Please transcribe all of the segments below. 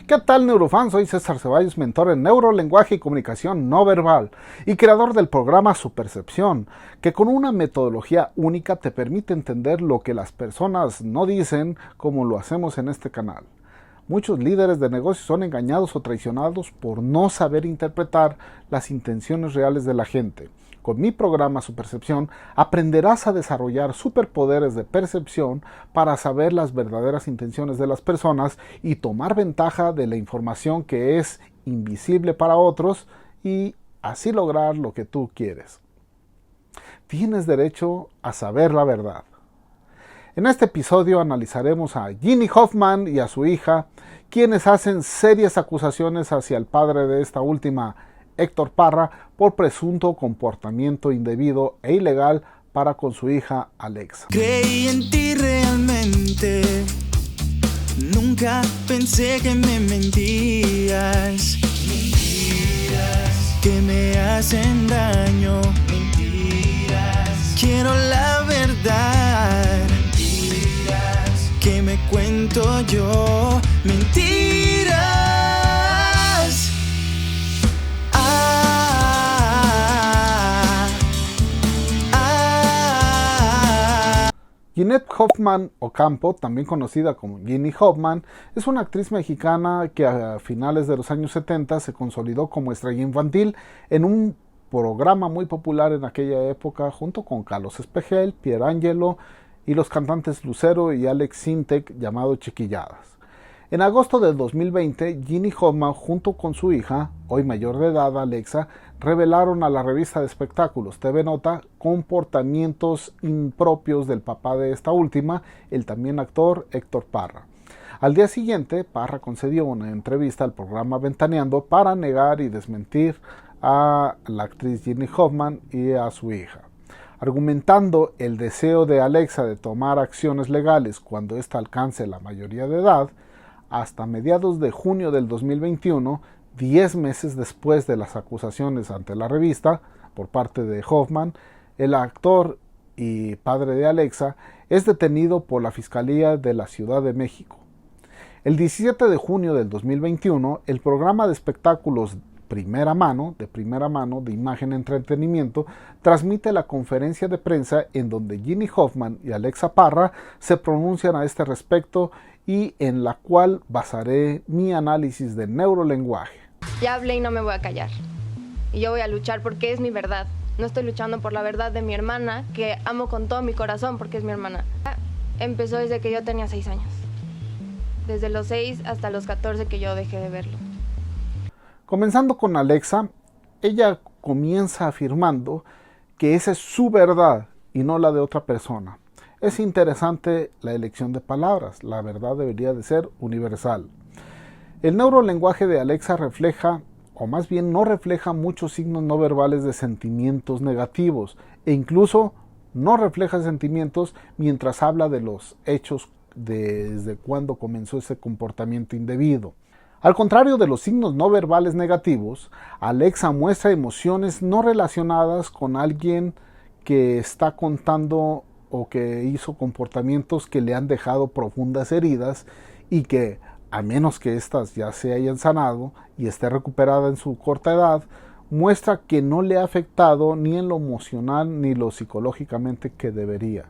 ¿Qué tal, neurofans? Soy César Ceballos, mentor en neurolenguaje y comunicación no verbal y creador del programa Supercepción, que con una metodología única te permite entender lo que las personas no dicen como lo hacemos en este canal. Muchos líderes de negocios son engañados o traicionados por no saber interpretar las intenciones reales de la gente. Con mi programa Supercepción aprenderás a desarrollar superpoderes de percepción para saber las verdaderas intenciones de las personas y tomar ventaja de la información que es invisible para otros y así lograr lo que tú quieres. Tienes derecho a saber la verdad. En este episodio analizaremos a Ginny Hoffman y a su hija, quienes hacen serias acusaciones hacia el padre de esta última, Héctor Parra, por presunto comportamiento indebido e ilegal para con su hija Alexa. Creí en ti realmente, nunca pensé que me mentías. Mentiras que me hacen daño. Mentiras, quiero la verdad. Mentiras que me cuento yo. Mentiras. Ginette Hoffman Ocampo, también conocida como Ginny Hoffman, es una actriz mexicana que a finales de los años 70 se consolidó como estrella infantil en un programa muy popular en aquella época junto con Carlos Espejel, Pierangelo y los cantantes Lucero y Alex Sintek, llamado Chiquilladas. En agosto de 2020, Ginny Hoffman junto con su hija, hoy mayor de edad, Alexa, revelaron a la revista de espectáculos TV Nota comportamientos impropios del papá de esta última, el también actor Héctor Parra. Al día siguiente, Parra concedió una entrevista al programa Ventaneando para negar y desmentir a la actriz Ginny Hoffman y a su hija, argumentando el deseo de Alexa de tomar acciones legales cuando ésta alcance la mayoría de edad. Hasta mediados de junio del 2021, 10 meses después de las acusaciones ante la revista por parte de Hoffman, el actor y padre de Alexa es detenido por la Fiscalía de la Ciudad de México. El 17 de junio del 2021, el programa de espectáculos de primera mano de Imagen Entretenimiento transmite la conferencia de prensa en donde Ginny Hoffman y Alexa Parra se pronuncian a este respecto y en la cual basaré mi análisis de neurolenguaje. Ya hablé y no me voy a callar. Y yo voy a luchar porque es mi verdad. No estoy luchando por la verdad de mi hermana, que amo con todo mi corazón porque es mi hermana. Empezó desde que yo tenía 6 años. Desde los 6 hasta los 14 que yo dejé de verlo. Comenzando con Alexa, ella comienza afirmando que esa es su verdad y no la de otra persona. Es interesante la elección de palabras, la verdad debería de ser universal. El neurolenguaje de Alexa refleja, o más bien no refleja, muchos signos no verbales de sentimientos negativos e incluso no refleja sentimientos mientras habla de los hechos desde cuando comenzó ese comportamiento indebido. Al contrario de los signos no verbales negativos, Alexa muestra emociones no relacionadas con alguien que está contando o que hizo comportamientos que le han dejado profundas heridas y que, a menos que éstas ya se hayan sanado y esté recuperada en su corta edad, muestra que no le ha afectado ni en lo emocional ni lo psicológicamente que debería.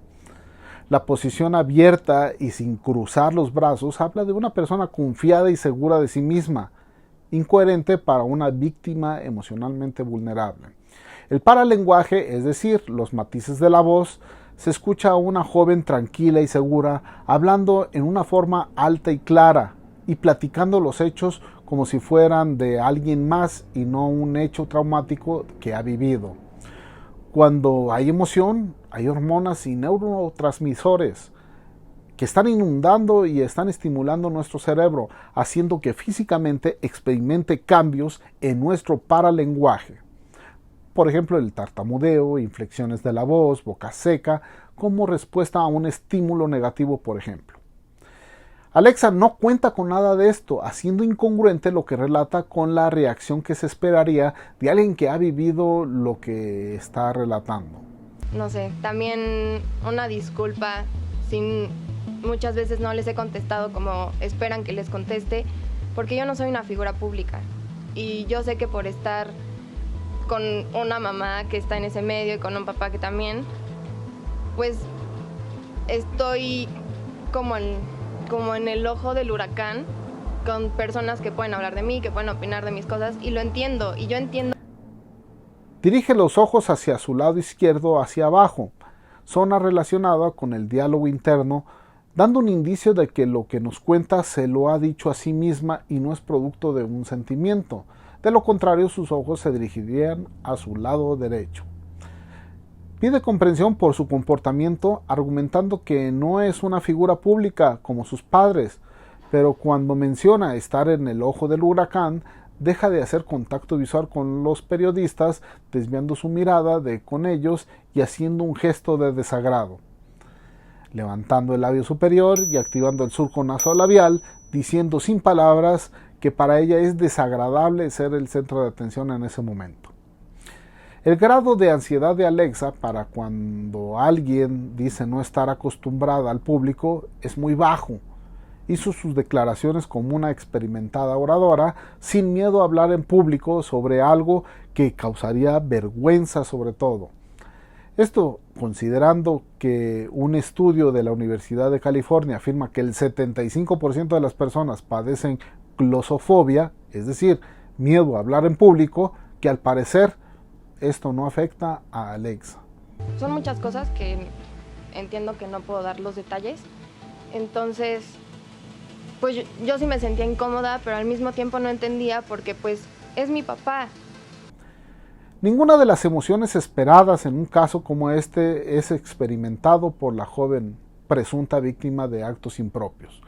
La posición abierta y sin cruzar los brazos habla de una persona confiada y segura de sí misma, incoherente para una víctima emocionalmente vulnerable. El paralenguaje, es decir, los matices de la voz, se escucha a una joven tranquila y segura, hablando en una forma alta y clara y platicando los hechos como si fueran de alguien más y no un hecho traumático que ha vivido. Cuando hay emoción, hay hormonas y neurotransmisores que están inundando y están estimulando nuestro cerebro, haciendo que físicamente experimente cambios en nuestro paralenguaje. Por ejemplo, el tartamudeo, inflexiones de la voz, boca seca, como respuesta a un estímulo negativo, por ejemplo. Alexa no cuenta con nada de esto, haciendo incongruente lo que relata con la reacción que se esperaría de alguien que ha vivido lo que está relatando. No sé, también una disculpa, muchas veces no les he contestado como esperan que les conteste, porque yo no soy una figura pública. Y yo sé que por estar con una mamá que está en ese medio y con un papá que también, pues estoy como en el ojo del huracán, con personas que pueden hablar de mí, que pueden opinar de mis cosas, y lo entiendo, y yo entiendo. Dirige los ojos hacia su lado izquierdo, hacia abajo, zona relacionada con el diálogo interno, dando un indicio de que lo que nos cuenta se lo ha dicho a sí misma y no es producto de un sentimiento. De lo contrario, sus ojos se dirigirían a su lado derecho. Pide comprensión por su comportamiento, argumentando que no es una figura pública como sus padres, pero cuando menciona estar en el ojo del huracán, deja de hacer contacto visual con los periodistas, desviando su mirada con ellos y haciendo un gesto de desagrado, levantando el labio superior y activando el surco nasolabial, diciendo sin palabras que para ella es desagradable ser el centro de atención en ese momento. El grado de ansiedad de Alexa para cuando alguien dice no estar acostumbrada al público es muy bajo. Hizo sus declaraciones como una experimentada oradora, sin miedo a hablar en público sobre algo que causaría vergüenza sobre todo. Esto considerando que un estudio de la Universidad de California afirma que el 75% de las personas padecen glosofobia, es decir, miedo a hablar en público, que al parecer esto no afecta a Alexa. Son muchas cosas que entiendo que no puedo dar los detalles, entonces pues yo sí me sentía incómoda, pero al mismo tiempo no entendía porque pues es mi papá. Ninguna de las emociones esperadas en un caso como este es experimentado por la joven presunta víctima de actos impropios.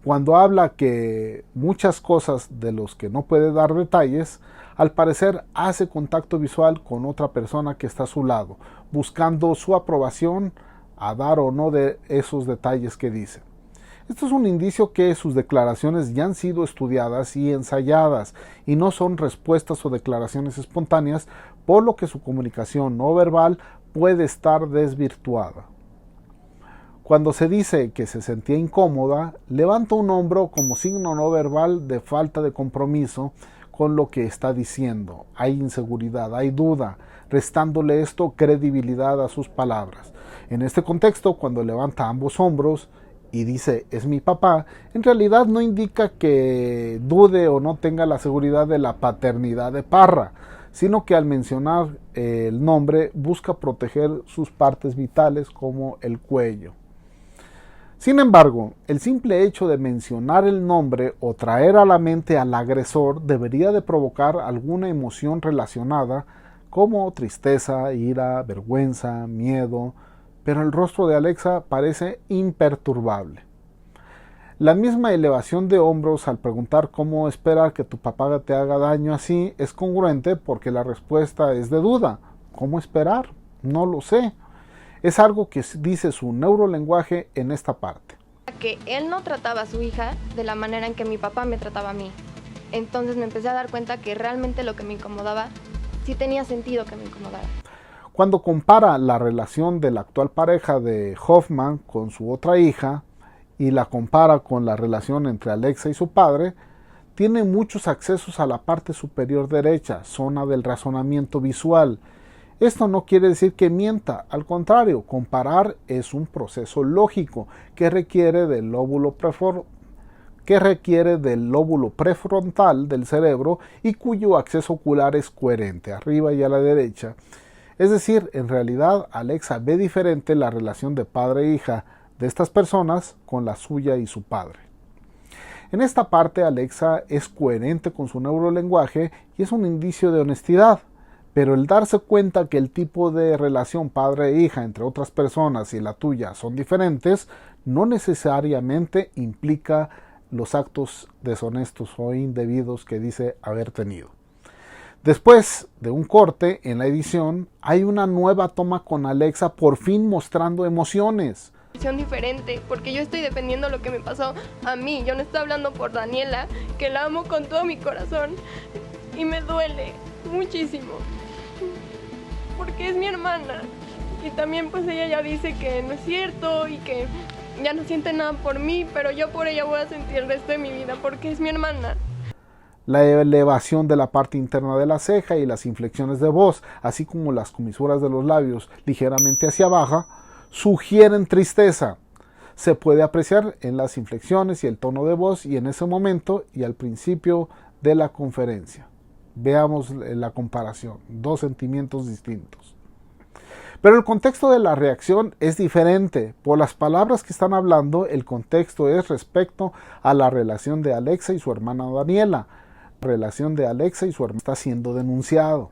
Cuando habla que muchas cosas de los que no puede dar detalles, al parecer hace contacto visual con otra persona que está a su lado, buscando su aprobación a dar o no de esos detalles que dice. Esto es un indicio que sus declaraciones ya han sido estudiadas y ensayadas y no son respuestas o declaraciones espontáneas, por lo que su comunicación no verbal puede estar desvirtuada. Cuando se dice que se sentía incómoda, levanta un hombro como signo no verbal de falta de compromiso con lo que está diciendo. Hay inseguridad, hay duda, restándole esto credibilidad a sus palabras. En este contexto, cuando levanta ambos hombros y dice es mi papá, en realidad no indica que dude o no tenga la seguridad de la paternidad de Parra, sino que al mencionar el nombre busca proteger sus partes vitales como el cuello. Sin embargo, el simple hecho de mencionar el nombre o traer a la mente al agresor debería de provocar alguna emoción relacionada como tristeza, ira, vergüenza, miedo, pero el rostro de Alexa parece imperturbable. La misma elevación de hombros al preguntar cómo esperar que tu papá te haga daño así es congruente porque la respuesta es de duda. ¿Cómo esperar? No lo sé. Es algo que dice su neurolenguaje en esta parte. Que él no trataba a su hija de la manera en que mi papá me trataba a mí. Entonces me empecé a dar cuenta que realmente lo que me incomodaba, sí tenía sentido que me incomodara. Cuando compara la relación de la actual pareja de Hoffman con su otra hija y la compara con la relación entre Alexa y su padre, tiene muchos accesos a la parte superior derecha, zona del razonamiento visual. Esto no quiere decir que mienta, al contrario, comparar es un proceso lógico que requiere del lóbulo prefrontal del cerebro y cuyo acceso ocular es coherente, arriba y a la derecha. Es decir, en realidad Alexa ve diferente la relación de padre e hija de estas personas con la suya y su padre. En esta parte Alexa es coherente con su neurolenguaje y es un indicio de honestidad, pero el darse cuenta que el tipo de relación padre e hija entre otras personas y la tuya son diferentes no necesariamente implica los actos deshonestos o indebidos que dice haber tenido. Después de un corte en la edición, hay una nueva toma con Alexa por fin mostrando emociones. Diferente, porque yo estoy defendiendo lo que me pasó a mí. Yo no estoy hablando por Daniela, que la amo con todo mi corazón y me duele muchísimo, porque es mi hermana y también pues ella ya dice que no es cierto y que ya no siente nada por mí, pero yo por ella voy a sentir el resto de mi vida porque es mi hermana. la elevación de la parte interna de la ceja y las inflexiones de voz, así como las comisuras de los labios ligeramente hacia abajo, sugieren tristeza. Se puede apreciar en las inflexiones y el tono de voz y en ese momento y al principio de la conferencia. Veamos la comparación, dos sentimientos distintos. Pero el contexto de la reacción es diferente. Por las palabras que están hablando, el contexto es respecto a la relación de Alexa y su hermana Daniela. La relación de Alexa y su hermana está siendo denunciado.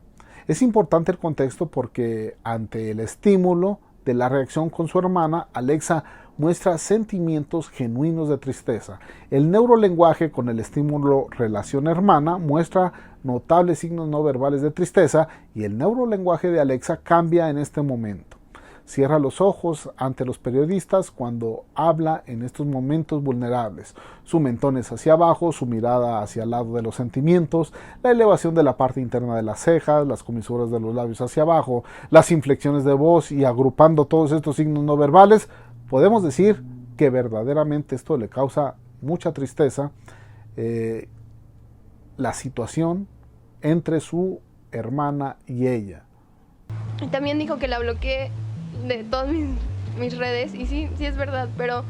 Es importante el contexto porque ante el estímulo de la reacción con su hermana, Alexa muestra sentimientos genuinos de tristeza. El neurolenguaje con el estímulo relación hermana muestra notables signos no verbales de tristeza y el neurolenguaje de Alexa cambia en este momento. Cierra los ojos ante los periodistas cuando habla en estos momentos vulnerables. Su mentón es hacia abajo, su mirada hacia el lado de los sentimientos, la elevación de la parte interna de las cejas, las comisuras de los labios hacia abajo, las inflexiones de voz y agrupando todos estos signos no verbales, podemos decir que verdaderamente esto le causa mucha tristeza, la situación entre su hermana y ella. También dijo que la bloqueé de todas mis redes y sí es verdad, pero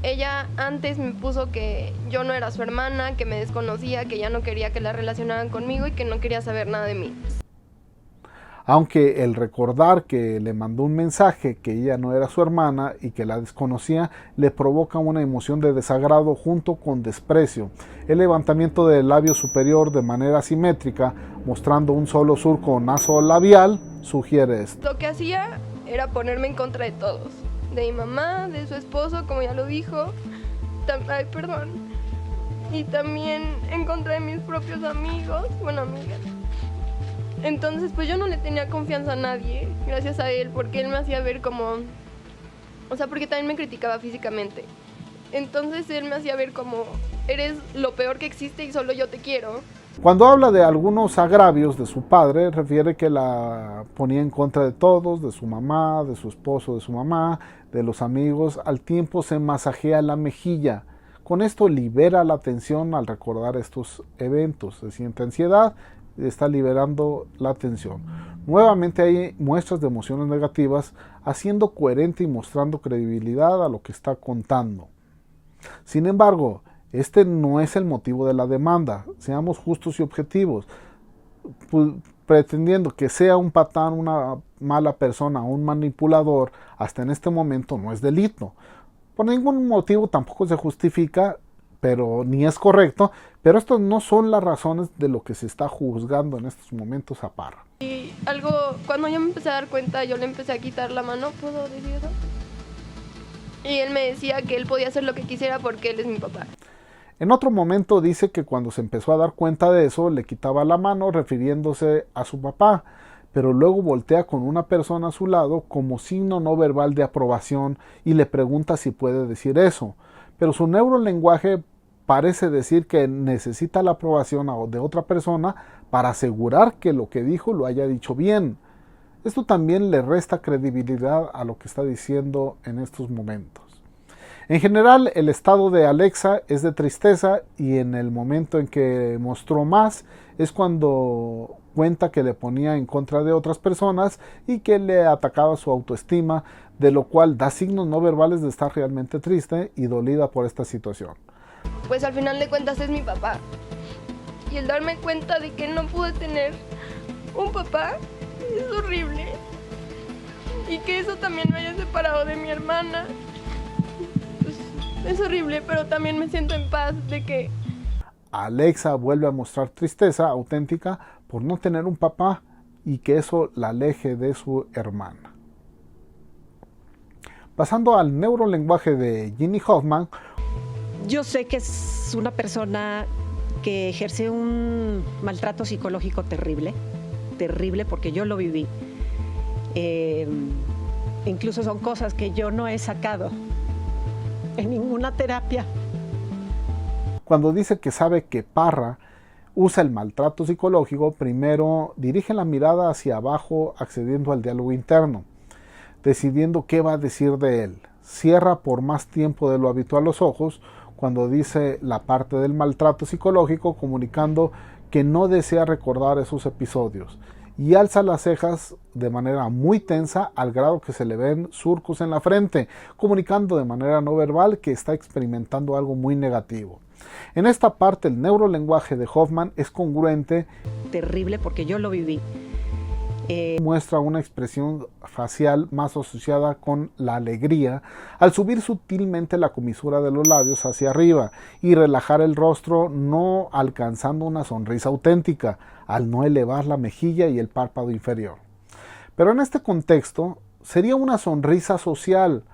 ella antes me puso que yo no era su hermana, que me desconocía, que ya no quería que la relacionaran conmigo y que no quería saber nada de mí. Aunque el recordar que le mandó un mensaje que ella no era su hermana y que la desconocía le provoca una emoción de desagrado junto con desprecio. El levantamiento del labio superior de manera simétrica, mostrando un solo surco nasolabial, sugiere esto. Lo que hacía era ponerme en contra de todos, de mi mamá, de su esposo, como ya lo dijo, y también en contra de mis propios amigos, amigas. Entonces, pues yo no le tenía confianza a nadie, gracias a él, porque él me hacía ver como, porque también me criticaba físicamente. Entonces él me hacía ver como, eres lo peor que existe y solo yo te quiero. Cuando habla de algunos agravios de su padre, refiere que la ponía en contra de todos, de su mamá, de su esposo, de su mamá, de los amigos. Al tiempo se masajea la mejilla. Con esto libera la tensión al recordar estos eventos. Se siente ansiedad, está liberando la tensión. Nuevamente hay muestras de emociones negativas, haciendo coherente y mostrando credibilidad a lo que está contando. Sin embargo, este no es el motivo de la demanda. Seamos justos y objetivos. Pretendiendo que sea un patán, una mala persona, un manipulador, hasta en este momento no es delito. Por ningún motivo tampoco se justifica, pero ni es correcto, pero estas no son las razones de lo que se está juzgando en estos momentos a Parra. Y cuando yo me empecé a dar cuenta, yo le empecé a quitar la mano, ¿puedo decir eso? Y él me decía que él podía hacer lo que quisiera porque él es mi papá. En otro momento dice que cuando se empezó a dar cuenta de eso, le quitaba la mano refiriéndose a su papá, pero luego voltea con una persona a su lado como signo no verbal de aprobación y le pregunta si puede decir eso. Pero su neurolenguaje parece decir que necesita la aprobación de otra persona para asegurar que lo que dijo lo haya dicho bien. Esto también le resta credibilidad a lo que está diciendo en estos momentos. En general, el estado de Alexa es de tristeza y en el momento en que mostró más es cuando cuenta que le ponía en contra de otras personas y que le atacaba su autoestima, de lo cual da signos no verbales de estar realmente triste y dolida por esta situación. Pues al final de cuentas es mi papá. Y el darme cuenta de que no pude tener un papá es horrible. Y que eso también me haya separado de mi hermana. Pues es horrible, pero también me siento en paz de que... Alexa vuelve a mostrar tristeza auténtica por no tener un papá y que eso la aleje de su hermana. Pasando al neurolenguaje de Ginny Hoffman. Yo sé que es una persona que ejerce un maltrato psicológico terrible, porque yo lo viví. Incluso son cosas que yo no he sacado en ninguna terapia. Cuando dice que sabe que Parra usa el maltrato psicológico, primero dirige la mirada hacia abajo, accediendo al diálogo interno, decidiendo qué va a decir de él. Cierra por más tiempo de lo habitual los ojos cuando dice la parte del maltrato psicológico, comunicando que no desea recordar esos episodios, y alza las cejas de manera muy tensa al grado que se le ven surcos en la frente, comunicando de manera no verbal que está experimentando algo muy negativo. En esta parte el neurolenguaje de Hoffman es congruente. Terrible porque yo lo viví. Muestra una expresión facial más asociada con la alegría al subir sutilmente la comisura de los labios hacia arriba y relajar el rostro, no alcanzando una sonrisa auténtica al no elevar la mejilla y el párpado inferior. Pero en este contexto sería una sonrisa social,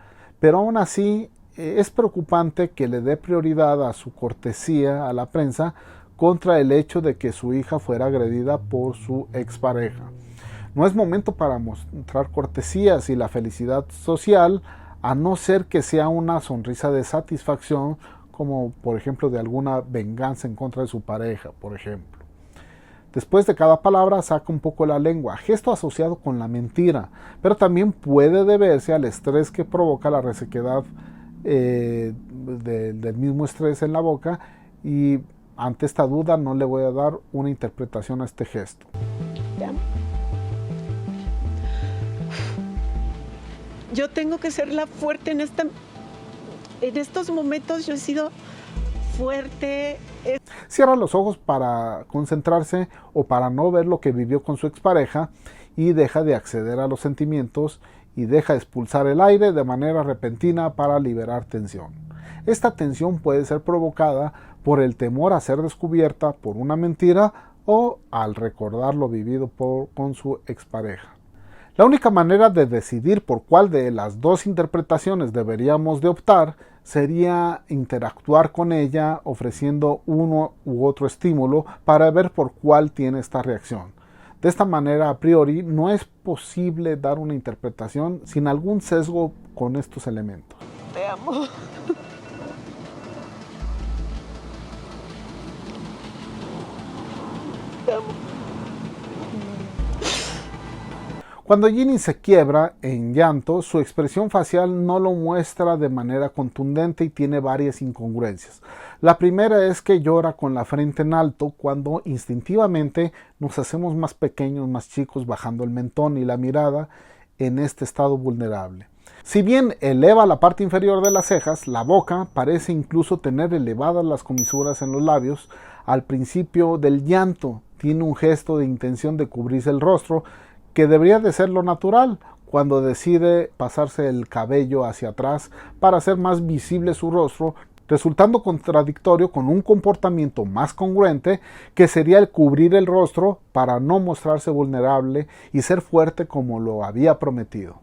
pero aún así es preocupante que le dé prioridad a su cortesía a la prensa contra el hecho de que su hija fuera agredida por su expareja. No es momento para mostrar cortesías y la felicidad social, a no ser que sea una sonrisa de satisfacción, como por ejemplo de alguna venganza en contra de su pareja, por ejemplo. Después de cada palabra saca un poco la lengua, gesto asociado con la mentira, pero también puede deberse al estrés que provoca la resequedad del mismo estrés en la boca, y ante esta duda no le voy a dar una interpretación a este gesto. Yo tengo que ser la fuerte en estos momentos. Yo he sido fuerte. Cierra los ojos para concentrarse o para no ver lo que vivió con su expareja y deja de acceder a los sentimientos y deja expulsar el aire de manera repentina para liberar tensión. Esta tensión puede ser provocada por el temor a ser descubierta por una mentira o al recordar lo vivido con su expareja. La única manera de decidir por cuál de las dos interpretaciones deberíamos de optar sería interactuar con ella ofreciendo uno u otro estímulo para ver por cuál tiene esta reacción. De esta manera, a priori, no es posible dar una interpretación sin algún sesgo con estos elementos. Te amo. Te amo. Cuando Ginny se quiebra en llanto, su expresión facial no lo muestra de manera contundente y tiene varias incongruencias. La primera es que llora con la frente en alto cuando instintivamente nos hacemos más pequeños, más chicos, bajando el mentón y la mirada en este estado vulnerable. Si bien eleva la parte inferior de las cejas, la boca parece incluso tener elevadas las comisuras en los labios. Al principio del llanto tiene un gesto de intención de cubrirse el rostro, que debería de ser lo natural cuando decide pasarse el cabello hacia atrás para hacer más visible su rostro, resultando contradictorio con un comportamiento más congruente, que sería el cubrir el rostro para no mostrarse vulnerable y ser fuerte como lo había prometido.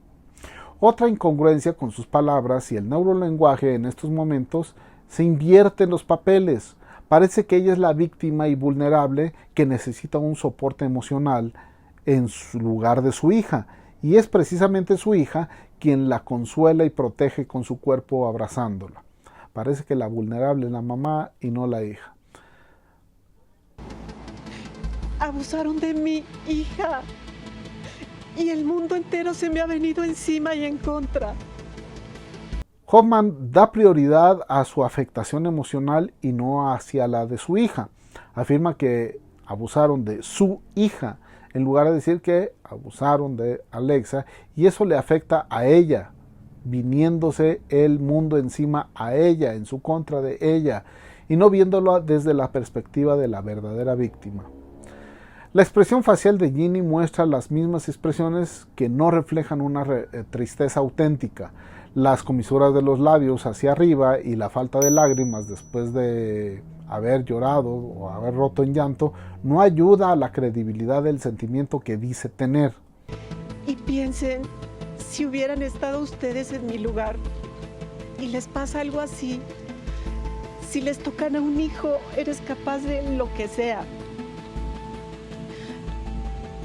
Otra incongruencia con sus palabras y el neurolenguaje en estos momentos: se invierten los papeles. Parece que ella es la víctima y vulnerable que necesita un soporte emocional en su lugar de su hija, y es precisamente su hija quien la consuela y protege con su cuerpo abrazándola. Parece que la vulnerable es la mamá y no la hija. Abusaron de mi hija y el mundo entero se me ha venido encima y en contra. Hoffman da prioridad a su afectación emocional y no hacia la de su hija. Afirma que abusaron de su hija, en lugar de decir que abusaron de Alexa, y eso le afecta a ella, viniéndose el mundo encima a ella, en su contra de ella, y no viéndolo desde la perspectiva de la verdadera víctima. La expresión facial de Ginny muestra las mismas expresiones que no reflejan una tristeza auténtica. Las comisuras de los labios hacia arriba y la falta de lágrimas después de haber llorado o haber roto en llanto no ayuda a la credibilidad del sentimiento que dice tener. Y piensen, si hubieran estado ustedes en mi lugar y les pasa algo así, si les tocan a un hijo, eres capaz de lo que sea.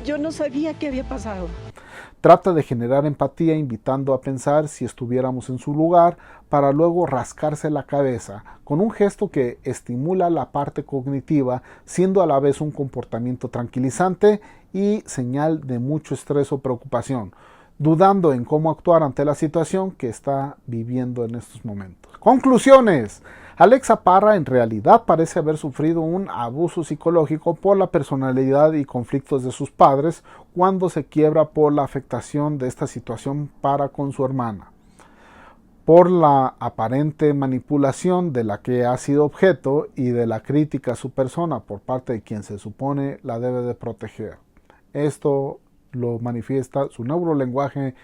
Yo no sabía qué había pasado. Trata de generar empatía invitando a pensar si estuviéramos en su lugar, para luego rascarse la cabeza, con un gesto que estimula la parte cognitiva, siendo a la vez un comportamiento tranquilizante y señal de mucho estrés o preocupación. dudando en cómo actuar ante la situación que está viviendo en estos momentos. Conclusiones. Alexa Parra en realidad parece haber sufrido un abuso psicológico por la personalidad y conflictos de sus padres cuando se quiebra por la afectación de esta situación para con su hermana, por la aparente manipulación de la que ha sido objeto y de la crítica a su persona por parte de quien se supone la debe de proteger. Esto lo manifiesta su neurolenguaje,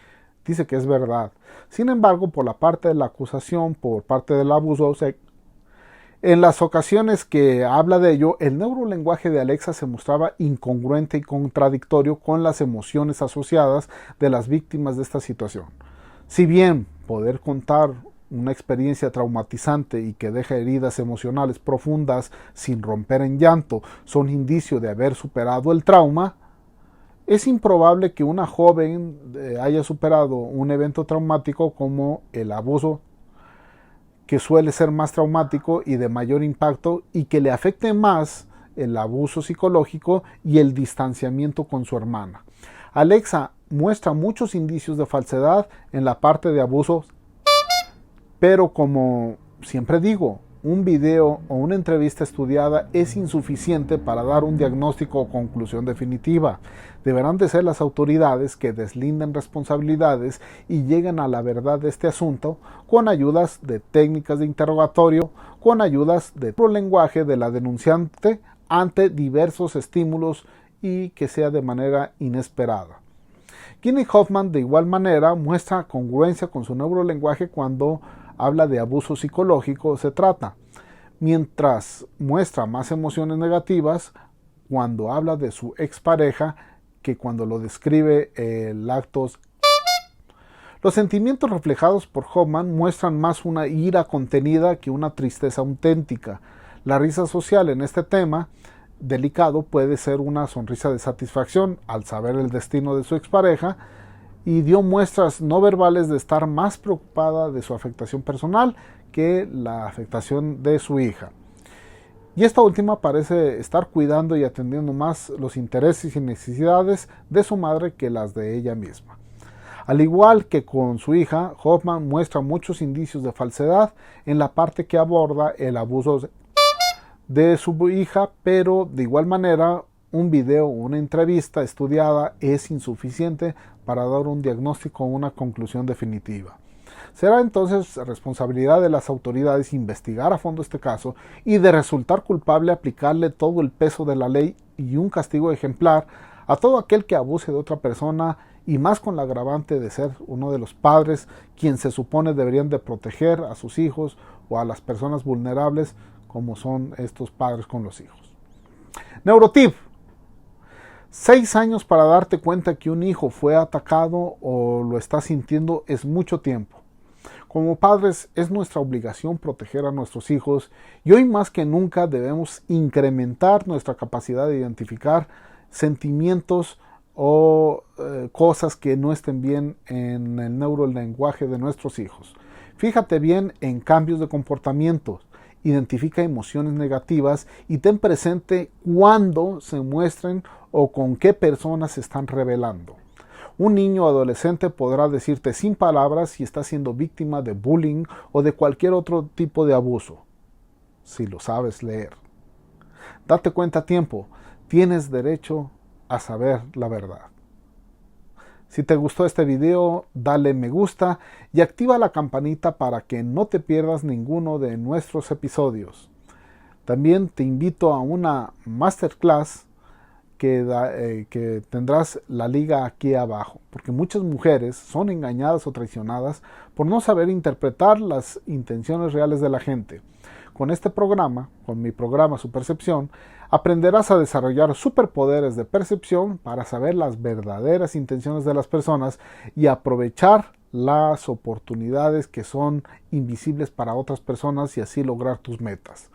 dice que es verdad. Sin embargo, por la parte de la acusación, por parte del abuso, en las ocasiones que habla de ello, el neurolenguaje de Alexa se mostraba incongruente y contradictorio con las emociones asociadas de las víctimas de esta situación. Si bien poder contar una experiencia traumatizante y que deja heridas emocionales profundas sin romper en llanto son indicio de haber superado el trauma, es improbable que una joven haya superado un evento traumático como el abuso, que suele ser más traumático y de mayor impacto, y que le afecte más el abuso psicológico y el distanciamiento con su hermana. Alexa muestra muchos indicios de falsedad en la parte de abuso, pero como siempre digo, un video o una entrevista estudiada es insuficiente para dar un diagnóstico o conclusión definitiva. Deberán de ser las autoridades que deslinden responsabilidades y lleguen a la verdad de este asunto con ayudas de técnicas de interrogatorio, con ayudas de lenguaje de la denunciante ante diversos estímulos y que sea de manera inesperada. Ginny Hoffman de igual manera muestra congruencia con su neurolenguaje cuando habla de abuso psicológico se trata, mientras muestra más emociones negativas cuando habla de su expareja que cuando lo describe el acto. Los sentimientos reflejados por Hoffman muestran más una ira contenida que una tristeza auténtica. La risa social en este tema delicado puede ser una sonrisa de satisfacción al saber el destino de su expareja, y dio muestras no verbales de estar más preocupada de su afectación personal que la afectación de su hija. Y esta última parece estar cuidando y atendiendo más los intereses y necesidades de su madre que las de ella misma. Al igual que con su hija, Hoffman muestra muchos indicios de falsedad en la parte que aborda el abuso de su hija, pero de igual manera un video o una entrevista estudiada es insuficiente para dar un diagnóstico o una conclusión definitiva. Será entonces responsabilidad de las autoridades investigar a fondo este caso y, de resultar culpable, aplicarle todo el peso de la ley y un castigo ejemplar a todo aquel que abuse de otra persona, y más con la agravante de ser uno de los padres quien se supone deberían de proteger a sus hijos o a las personas vulnerables como son estos padres con los hijos. Neurotip: 6 años para darte cuenta que un hijo fue atacado o lo está sintiendo es mucho tiempo. Como padres es nuestra obligación proteger a nuestros hijos, y hoy más que nunca debemos incrementar nuestra capacidad de identificar sentimientos o cosas que no estén bien en el neurolenguaje de nuestros hijos. Fíjate bien en cambios de comportamiento. Identifica emociones negativas y ten presente cuándo se muestren o con qué personas se están revelando. Un niño o adolescente podrá decirte sin palabras si está siendo víctima de bullying o de cualquier otro tipo de abuso, si lo sabes leer. Date cuenta a tiempo, tienes derecho a saber la verdad. Si te gustó este video, dale me gusta y activa la campanita para que no te pierdas ninguno de nuestros episodios. También te invito a una masterclass que tendrás la liga aquí abajo, porque muchas mujeres son engañadas o traicionadas por no saber interpretar las intenciones reales de la gente. Con este programa, con mi programa Su Percepción, aprenderás a desarrollar superpoderes de percepción para saber las verdaderas intenciones de las personas y aprovechar las oportunidades que son invisibles para otras personas y así lograr tus metas.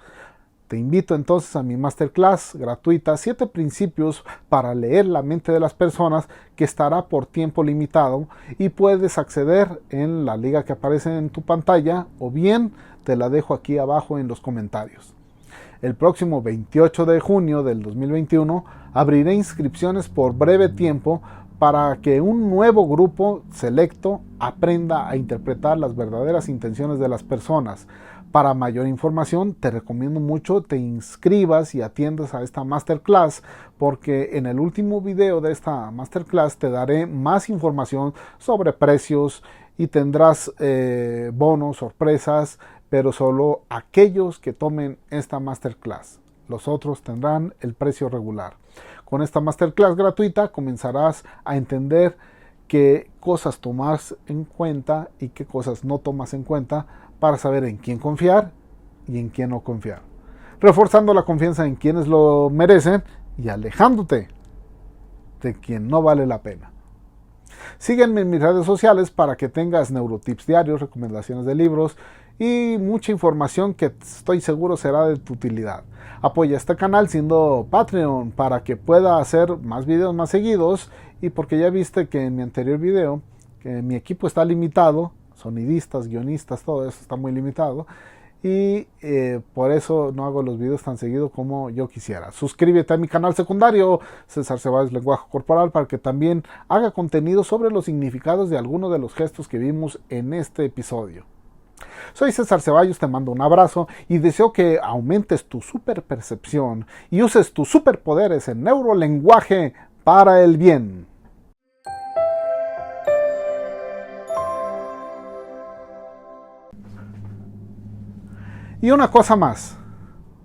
Te invito entonces a mi masterclass gratuita 7 principios para leer la mente de las personas, que estará por tiempo limitado, y puedes acceder en la liga que aparece en tu pantalla o bien te la dejo aquí abajo en los comentarios. El próximo 28 de junio del 2021 abriré inscripciones por breve tiempo para que un nuevo grupo selecto aprenda a interpretar las verdaderas intenciones de las personas. Para mayor información te recomiendo mucho te inscribas y atiendas a esta masterclass, porque en el último video de esta masterclass te daré más información sobre precios y tendrás bonos, sorpresas, pero solo aquellos que tomen esta masterclass. Los otros tendrán el precio regular. Con esta masterclass gratuita comenzarás a entender qué cosas tomas en cuenta y qué cosas no tomas en cuenta para saber en quién confiar y en quién no confiar, reforzando la confianza en quienes lo merecen y alejándote de quien no vale la pena. Sígueme en mis redes sociales para que tengas neurotips diarios, recomendaciones de libros y mucha información que estoy seguro será de tu utilidad. Apoya este canal siendo Patreon para que pueda hacer más videos más seguidos, y porque ya viste que en mi anterior video que mi equipo está limitado, sonidistas, guionistas, todo eso está muy limitado, y por eso no hago los videos tan seguido como yo quisiera. Suscríbete a mi canal secundario, César Ceballos Lenguaje Corporal, para que también haga contenido sobre los significados de algunos de los gestos que vimos en este episodio. Soy César Ceballos, te mando un abrazo y deseo que aumentes tu superpercepción y uses tus superpoderes en neurolenguaje para el bien. Y una cosa más.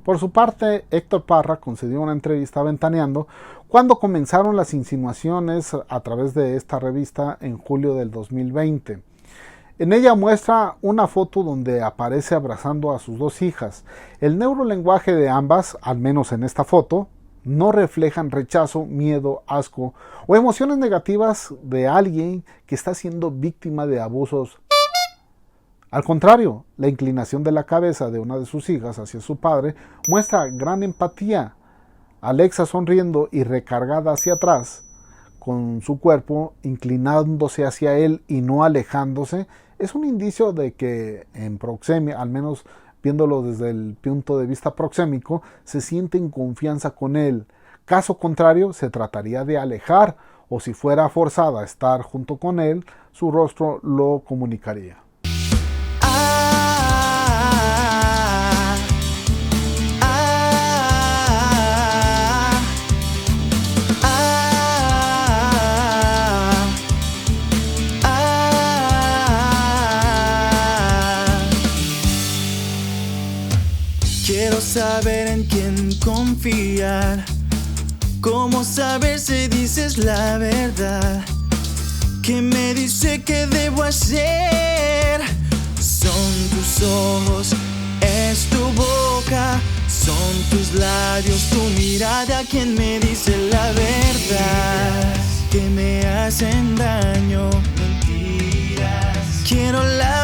Por su parte, Héctor Parra concedió una entrevista a Ventaneando cuando comenzaron las insinuaciones a través de esta revista en julio del 2020. En ella muestra una foto donde aparece abrazando a sus dos hijas. El neurolenguaje de ambas, al menos en esta foto, no reflejan rechazo, miedo, asco o emociones negativas de alguien que está siendo víctima de abusos. Al contrario, la inclinación de la cabeza de una de sus hijas hacia su padre muestra gran empatía. Alexa sonriendo y recargada hacia atrás, con su cuerpo inclinándose hacia él y no alejándose, es un indicio de que en proxemia, al menos viéndolo desde el punto de vista proxémico, se siente en confianza con él. Caso contrario, se trataría de alejar, o si fuera forzada a estar junto con él, su rostro lo comunicaría. Quiero saber en quién confiar. ¿Cómo saber si dices la verdad? ¿Qué me dice que debo hacer? Son tus ojos, es tu boca, son tus labios, tu mirada quien me dice la verdad. Que me hacen daño, mentiras. Quiero la